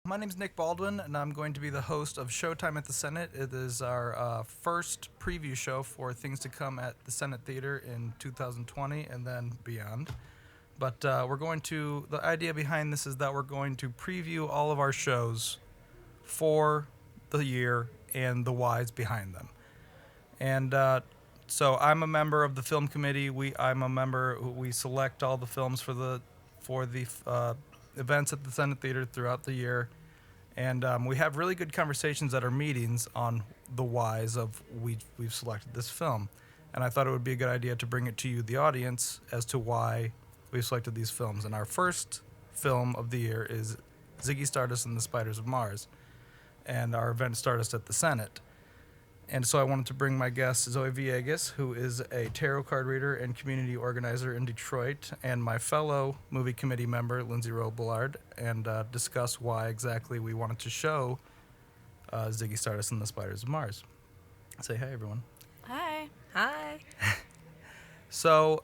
My name is Nick Baldwin, and I'm going to be the host of Showtime at the Senate. It is our first preview show for things to come at the Senate Theater in 2020 and then beyond. But the idea behind this is that we're going to preview all of our shows for the year and the whys behind them. And so I'm a member of the film committee. I'm a member. We select all the films for the events at the Senate Theater throughout the year. And we have really good conversations at our meetings on the whys of we've selected this film. And I thought it would be a good idea to bring it to you, the audience, as to why we've selected these films. And our first film of the year is Ziggy Stardust and the Spiders of Mars. And our event Stardust at the Senate. And so I wanted to bring my guest, Zoe Villegas, who is a tarot card reader and community organizer in Detroit, and my fellow movie committee member, Lindsay Robillard, and discuss why exactly we wanted to show Ziggy Stardust and the Spiders of Mars. Say hi, everyone. Hi. Hi. So,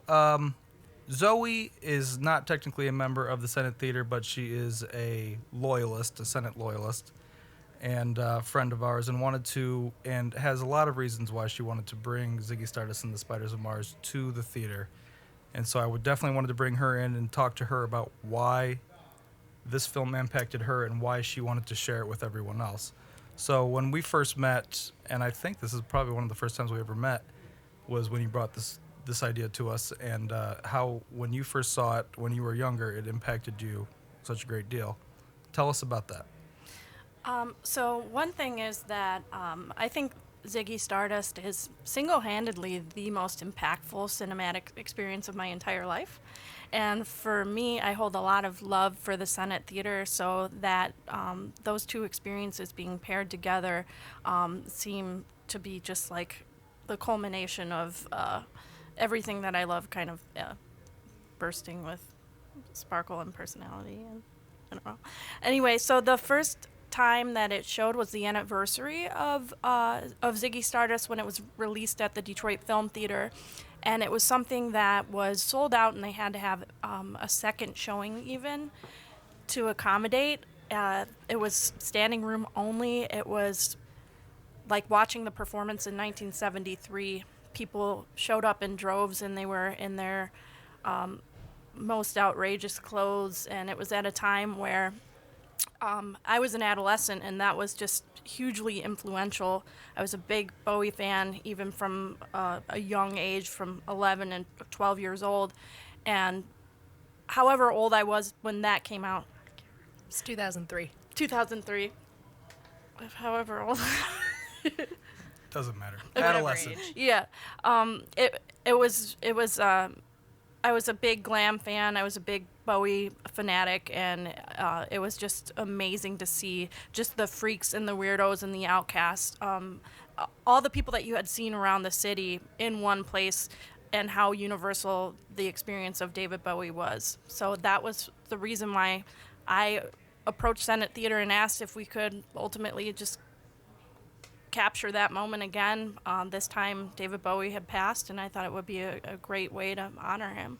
Zoe is not technically a member of the Senate Theater, but she is a loyalist, a Senate loyalist, and a friend of ours, and has a lot of reasons why she wanted to bring Ziggy Stardust and the Spiders of Mars to the theater. And so I would definitely wanted to bring her in and talk to her about why this film impacted her and why she wanted to share it with everyone else. So when we first met, and I think this is probably one of the first times we ever met, was when you brought this idea to us, and how when you first saw it when you were younger, it impacted you such a great deal. Tell us about that. So one thing is that I think Ziggy Stardust is single-handedly the most impactful cinematic experience of my entire life. And for me, I hold a lot of love for the Senate Theater, so that those two experiences being paired together seem to be just like the culmination of everything that I love, kind of bursting with sparkle and personality. And I don't know. Anyway, so the first time that it showed was the anniversary of Ziggy Stardust when it was released at the Detroit Film Theater, and it was something that was sold out, and they had to have a second showing even to accommodate. It was standing room only. It was like watching the performance in 1973. People showed up in droves, and they were in their most outrageous clothes, and it was at a time where I was an adolescent, and that was just hugely influential. I was a big Bowie fan, even from a young age, from 11 and 12 years old. And however old I was when that came out. It's 2003. 2003. However old. Doesn't matter. Whatever Adolescence. age. Yeah. It was I was a big glam fan. I was a big Bowie fanatic, and it was just amazing to see just the freaks and the weirdos and the outcasts, all the people that you had seen around the city in one place, and how universal the experience of David Bowie was. So that was the reason why I approached Senate Theater and asked if we could ultimately just capture that moment again. This time David Bowie had passed, and I thought it would be a great way to honor him.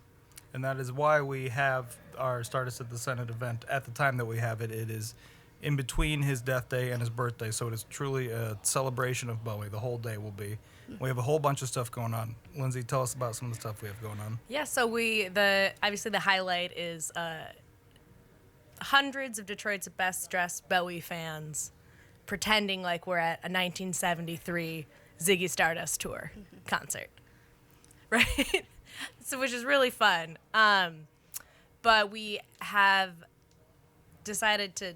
And that is why we have our Stardust at the Senate event at the time that we have it. It is in between his death day and his birthday, so it is truly a celebration of Bowie. The whole day will be. We have a whole bunch of stuff going on. Lindsay, tell us about some of the stuff we have going on. Yeah, so obviously the highlight is hundreds of Detroit's best dressed Bowie fans pretending like we're at a 1973 Ziggy Stardust tour concert, right? So, which is really fun. But we have decided to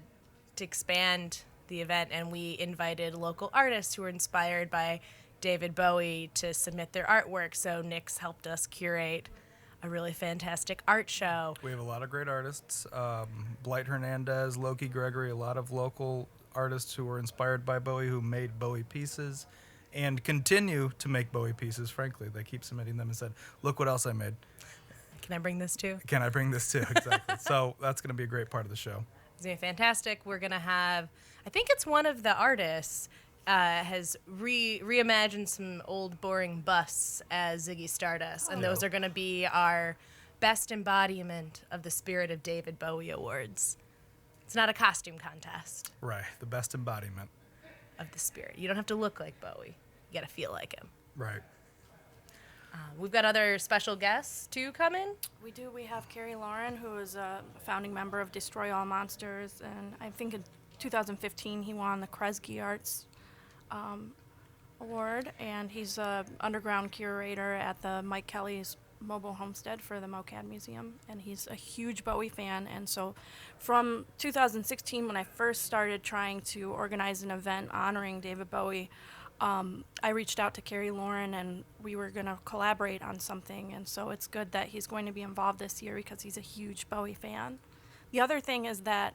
expand the event, and we invited local artists who were inspired by David Bowie to submit their artwork. So Nick's helped us curate a really fantastic art show. We have a lot of great artists. Blight Hernandez, Loki Gregory, a lot of local artists who were inspired by Bowie, who made Bowie pieces and continue to make Bowie pieces, frankly. They keep submitting them and said, look what else I made. Can I bring this too? Can I bring this too? Exactly. So that's going to be a great part of the show. It's going to be fantastic. We're going to have, I think it's one of the artists has reimagined some old boring busts as Ziggy Stardust, and those are going to be our best embodiment of the spirit of David Bowie awards. It's not a costume contest Right. The best embodiment. of the spirit. You don't have to look like Bowie. You got to feel like him. Right. We've got other special guests to come in. We do. We have Carrie Lauren, who is a founding member of Destroy All Monsters, and I think in 2015 he won the Kresge Arts Award, and he's a underground curator at the Mike Kelly's Mobile Homestead for the MoCAD Museum, and he's a huge Bowie fan. And so from 2016, when I first started trying to organize an event honoring David Bowie, I reached out to Carrie Lauren, and we were going to collaborate on something. And so it's good that he's going to be involved this year because he's a huge Bowie fan. The other thing is that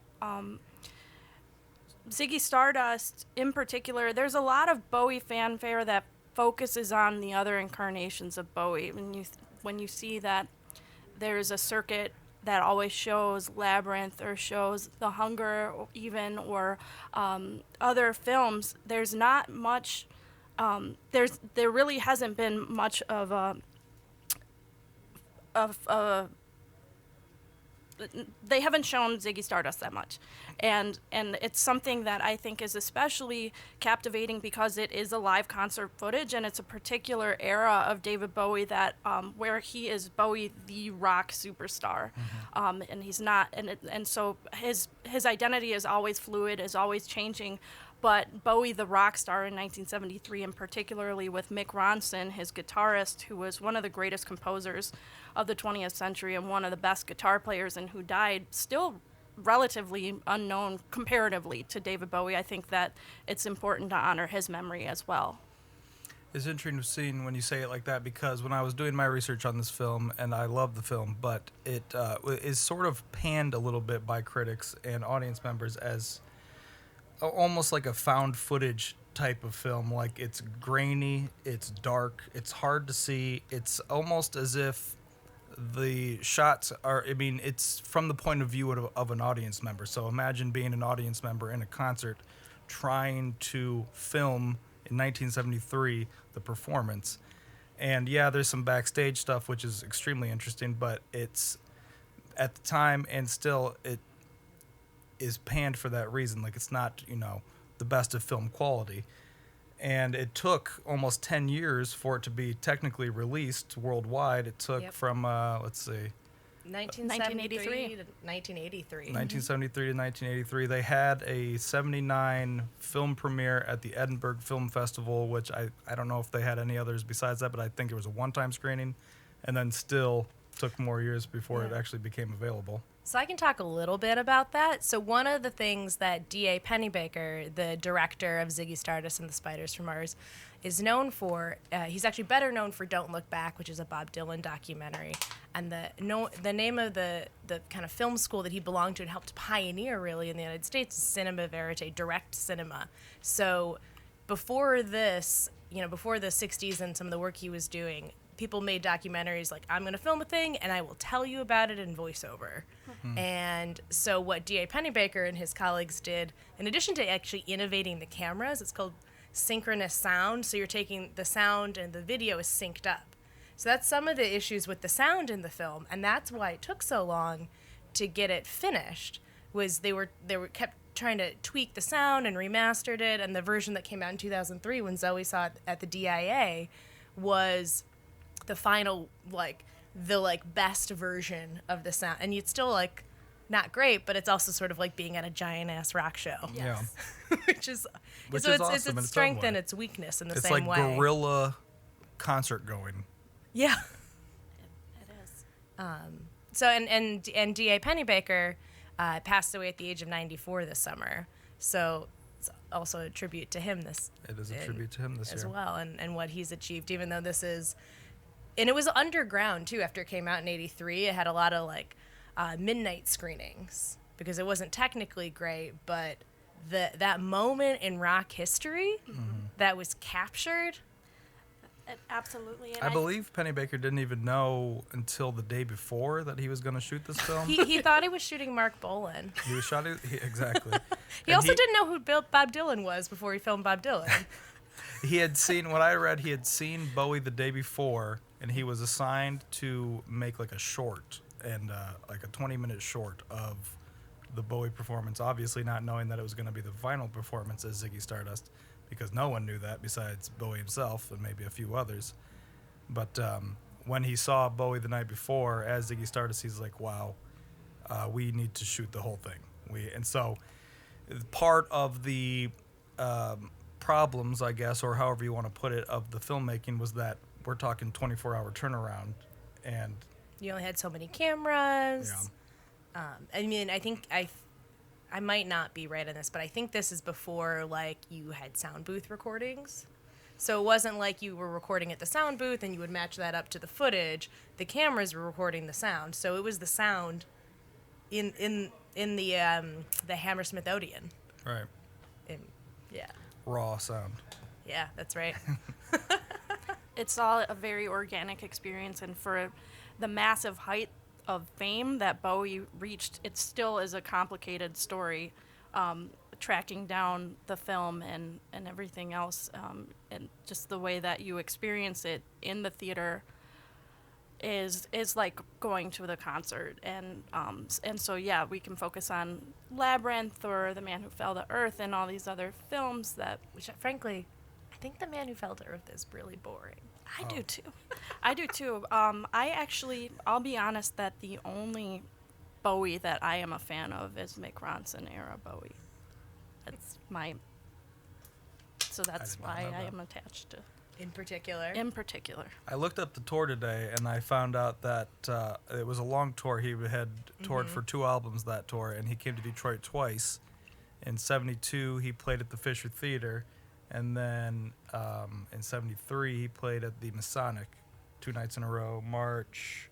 Ziggy Stardust, in particular, there's a lot of Bowie fanfare that focuses on the other incarnations of Bowie. When you see that there's a circuit that always shows Labyrinth or shows The Hunger, or even or other films, there's not much. There really hasn't been much of a they haven't shown Ziggy Stardust that much, and it's something that I think is especially captivating because it is a live concert footage, and it's a particular era of David Bowie that where he is Bowie the rock superstar, and he's not, and so his identity is always fluid, is always changing. But Bowie, the rock star in 1973, and particularly with Mick Ronson, his guitarist, who was one of the greatest composers of the 20th century and one of the best guitar players, and who died still relatively unknown comparatively to David Bowie, I think that it's important to honor his memory as well. It's interesting when you say it like that, because when I was doing my research on this film, and I love the film, but it is sort of panned a little bit by critics and audience members as almost like a found footage type of film. Like, it's grainy, it's dark, it's hard to see. It's almost as if the shots are, I mean, it's from the point of view of an audience member. So imagine being an audience member in a concert trying to film in 1973 the performance. And yeah, there's some backstage stuff which is extremely interesting, but it's at the time, and still it is panned for that reason. Like, it's not, the best of film quality. And it took almost 10 years for it to be technically released worldwide. It took from, let's see, 1973 to 1983. 1973 to 1983. They had a 79 film premiere at the Edinburgh Film Festival, which I don't know if they had any others besides that, but I think it was a one-time screening, and then still took more years before it actually became available. So I can talk a little bit about that. So one of the things that D.A. Pennebaker, the director of Ziggy Stardust and the Spiders from Mars, is known for, he's actually better known for Don't Look Back, which is a Bob Dylan documentary. And the name of the kind of film school that he belonged to and helped pioneer really in the United States is Cinema Verite, direct cinema. So before this, before the 60s and some of the work he was doing, people made documentaries like, I'm going to film a thing and I will tell you about it in voiceover. And so what D.A. Pennebaker and his colleagues did, in addition to actually innovating the cameras, it's called synchronous sound. So you're taking the sound and the video is synced up. So that's some of the issues with the sound in the film, and that's why it took so long to get it finished. Was they were kept trying to tweak the sound and remastered it, and the version that came out in 2003 when Zoe saw it at the DIA was the final the best version of the sound, and it's still not great, but it's also sort of like being at a giant ass rock show. Yes. Yeah. which is awesome it's in its its strength own way. and its weakness in the It's same like way. guerrilla concert going. Yeah. It is. So and D.A. Pennebaker passed away at the age of 94 this summer. So it's also a tribute to him It is a tribute to him this as year. well, and what he's achieved, even though this is, and it was underground too. After it came out in '83, it had a lot of midnight screenings because it wasn't technically great, but that moment in rock history that was captured. Absolutely. And I believe Pennebaker didn't even know until the day before that he was going to shoot this film. He thought he was shooting Mark Bolan. He was shot exactly. He And also didn't know who Bob Dylan was before he filmed Bob Dylan. He had seen, what I read, he had seen Bowie the day before, and he was assigned to make a short, and a 20-minute short of the Bowie performance, obviously not knowing that it was going to be the final performance as Ziggy Stardust, because no one knew that besides Bowie himself and maybe a few others. But when he saw Bowie the night before as Ziggy Stardust, he's like, wow, we need to shoot the whole thing. And so part of the problems, I guess, or however you want to put it, of the filmmaking was that we're talking 24-hour turnaround. And you only had so many cameras. I mean, I think I might not be right on this, but I think this is before, like, you had sound booth recordings. So it wasn't like you were recording at the sound booth and you would match that up to the footage. The cameras were recording the sound, so it was the sound in the Hammersmith Odeon. right, Yeah, raw sound. yeah, that's right. It's all a very organic experience, and for the massive height of fame that Bowie reached, it still is a complicated story, tracking down the film and everything else, and just the way that you experience it in the theater is like going to the concert, and so yeah, we can focus on Labyrinth or The Man Who Fell to Earth and all these other films that, Which, frankly, I think The Man Who Fell to Earth is really boring. I do too. I do too. I'll be honest that the only Bowie that I am a fan of is Mick Ronson era Bowie. That's did not why know I that. am attached to, In particular. in particular. I looked up the tour today, and I found out that it was a long tour. He had toured for 2 albums that tour, and he came to Detroit twice. In '72, he played at the Fisher Theater, and then in '73, he played at the Masonic 2 nights in a row, March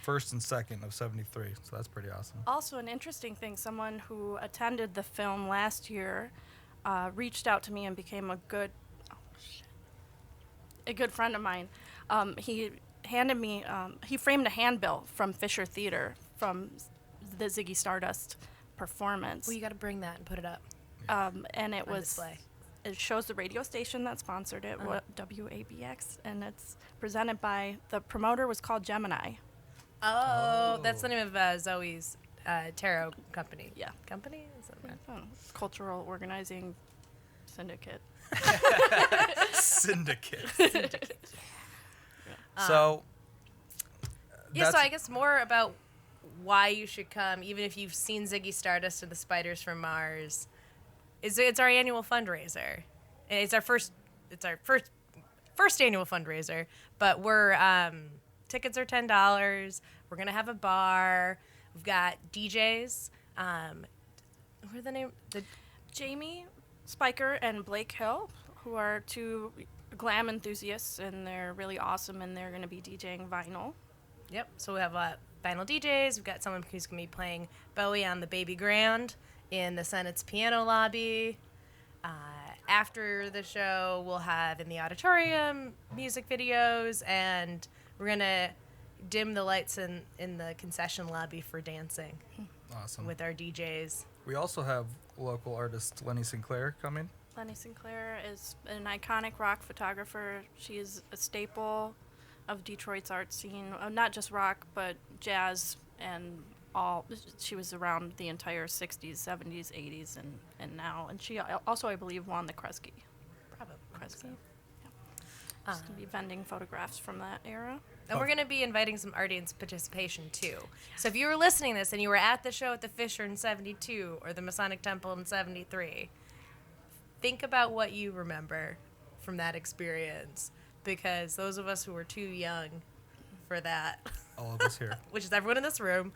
1st and 2nd of '73. So that's pretty awesome. Also, an interesting thing, someone who attended the film last year reached out to me and became a good friend of mine. He handed me, he framed a handbill from Fisher Theater from the Ziggy Stardust performance. Well, you got to bring that and put it up And it on was, display. it shows the radio station that sponsored it, WABX, and it's presented by, the promoter was called Gemini. Oh, that's the name of Zoe's tarot company. Yeah. Company? Is that right? Oh, cultural organizing syndicate. Syndicate. So, Yeah, so that's- I guess more about why you should come, even if you've seen Ziggy Stardust and the Spiders from Mars. It's our annual fundraiser. And it's our first annual fundraiser, but we're tickets are $10. We're gonna have a bar. We've got DJs. What are the name? Jamie Spiker and Blake Hill, who are 2 glam enthusiasts, and they're really awesome, and they're going to be DJing vinyl. Yep. So we have vinyl DJs. We've got someone who's going to be playing Bowie on the Baby Grand in the Senate's piano lobby. After the show, we'll have in the auditorium music videos, and we're going to dim the lights in the concession lobby for dancing awesome. with our DJs. We also have local artist Lenny Sinclair coming. Lenny Sinclair is an iconic rock photographer. She is a staple of Detroit's art scene, not just rock, but jazz and all. She was around the entire 60s, 70s, 80s, and now. And she also, I believe, won the Kresge. Probably. Kresge. Yeah. She's going to be vending photographs from that era. And we're going to be inviting some audience participation, too. So if you were listening to this and you were at the show at the Fisher in '72 or the Masonic Temple in '73, think about what you remember from that experience, because those of us who were too young for that, All of us here. which is everyone in this room,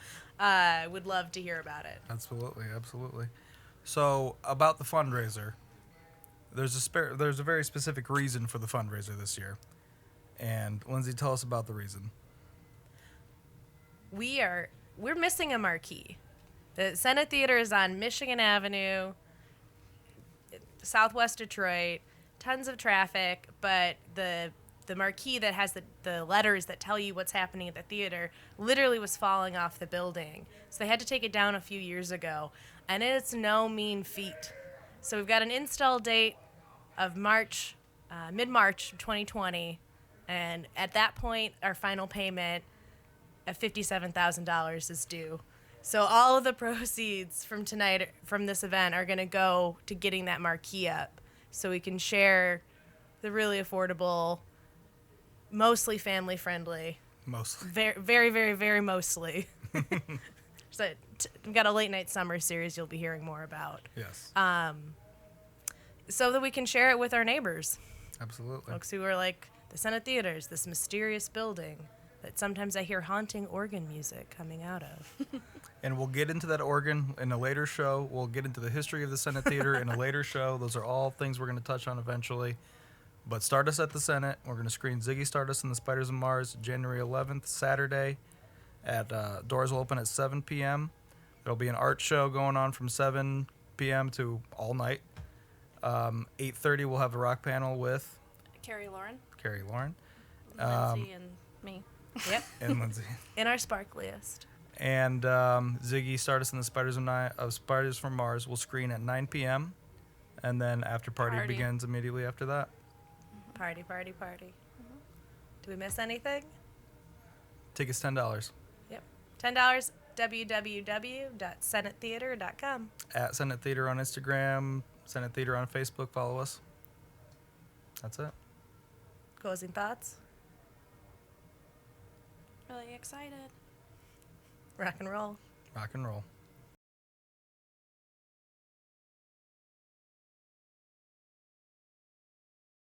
would love to hear about it. Absolutely, absolutely. So about the fundraiser, there's a very specific reason for the fundraiser this year. And Lindsay, tell us about the reason. We're missing a marquee. The Senate Theater is on Michigan Avenue, Southwest Detroit, tons of traffic, but the marquee that has the letters that tell you what's happening at the theater literally was falling off the building. So they had to take it down a few years ago, and it's no mean feat. So we've got an install date of mid-March of 2020, and at that point, our final payment of $57,000 is due. So all of the proceeds from tonight, from this event, are going to go to getting that marquee up so we can share the really affordable, mostly family-friendly, Mostly. very, very, very, very mostly. So we've got a late night summer series you'll be hearing more about. Yes. So that we can share it with our neighbors. Absolutely. Folks who are like, the Senate Theater is this mysterious building that sometimes I hear haunting organ music coming out of. And we'll get into that organ in a later show. We'll get into the history of the Senate Theater in a later show. Those are all things we're going to touch on eventually. But Stardust at the Senate. We're going to screen Ziggy Stardust and the Spiders of Mars January 11th, Saturday. Doors will open at 7 p.m. There'll be an art show going on from 7 p.m. to all night. 8:30 we'll have a rock panel with Carrie Lauren, and Lindsay, and me. Yep. Lindsay. In our sparkliest. And Ziggy Stardust and the Spiders from Mars will screen at 9 p.m. And then after party begins immediately after that. Party, party, party. Do we miss anything? Tickets $10. Yep. $10, www.senatetheater.com. At Senate Theater on Instagram, Senate Theater on Facebook. Follow us. That's it. Closing thoughts? Really excited. Rock and roll. Rock and roll.